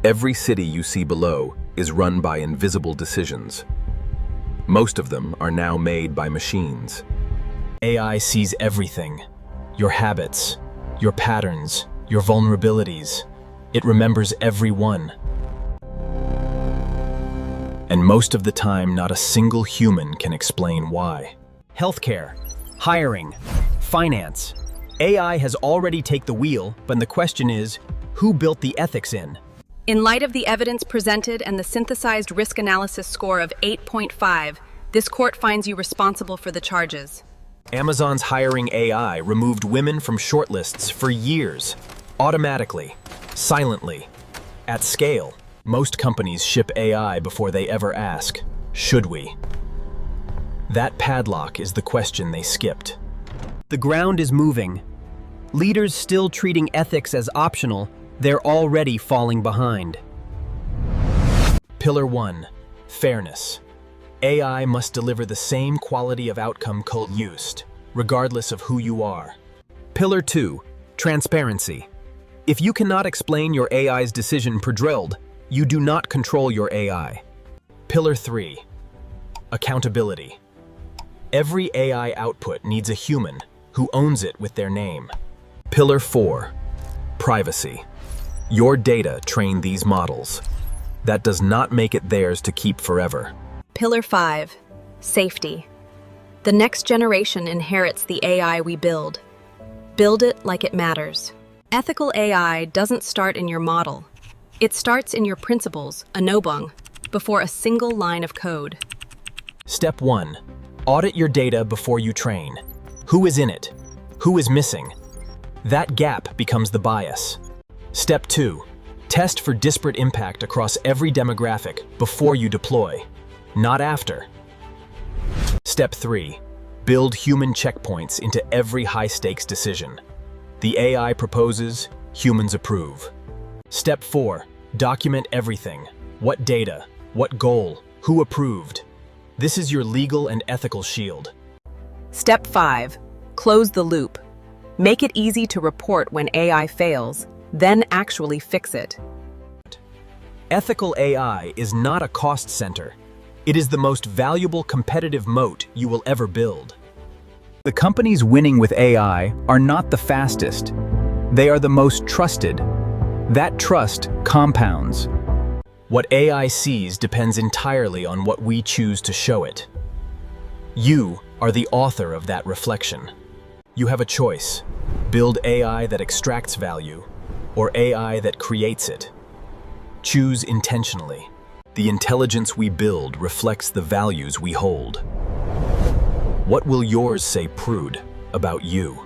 Every city you see below is run by invisible decisions. Most of them are now made by machines. AI sees everything. Your habits, your patterns, your vulnerabilities. It remembers every one. And most of the time, not a single human can explain why. Healthcare, hiring, finance. AI has already taken the wheel, but the question is, who built the ethics in? In light of the evidence presented and the synthesized risk analysis score of 8.5, this court finds you responsible for the charges. Amazon's hiring AI removed women from shortlists for years, automatically, silently, at scale. Most companies ship AI before they ever ask, should we? That padlock is the question they skipped. The ground is moving. Leaders still treating ethics as optional, they're already falling behind. Pillar 1, fairness. AI must deliver the same quality of outcome used, regardless of who you are. Pillar 2, transparency. If you cannot explain your AI's decision per drilled, you do not control your AI. Pillar 3, accountability. Every AI output needs a human who owns it with their name. Pillar 4, privacy. Your data train these models. That does not make it theirs to keep forever. Pillar 5, safety. The next generation inherits the AI we build. Build it like it matters. Ethical AI doesn't start in your model. It starts in your principles, a no-jargon, before a single line of code. Step 1, audit your data before you train. Who is in it? Who is missing? That gap becomes the bias. Step 2, test for disparate impact across every demographic before you deploy, not after. Step 3, build human checkpoints into every high-stakes decision. The AI proposes, humans approve. Step 4, document everything. What data, what goal, who approved. This is your legal and ethical shield. Step 5, close the loop. Make it easy to report when AI fails, then actually fix it. Ethical AI is not a cost center. It is the most valuable competitive moat you will ever build. The companies winning with AI are not the fastest. They are the most trusted. That trust compounds. What AI sees depends entirely on what we choose to show it. You are the author of that reflection. You have a choice. Build AI that extracts value, or AI that creates it. Choose intentionally. The intelligence we build reflects the values we hold. What will yours say, Prude, about you?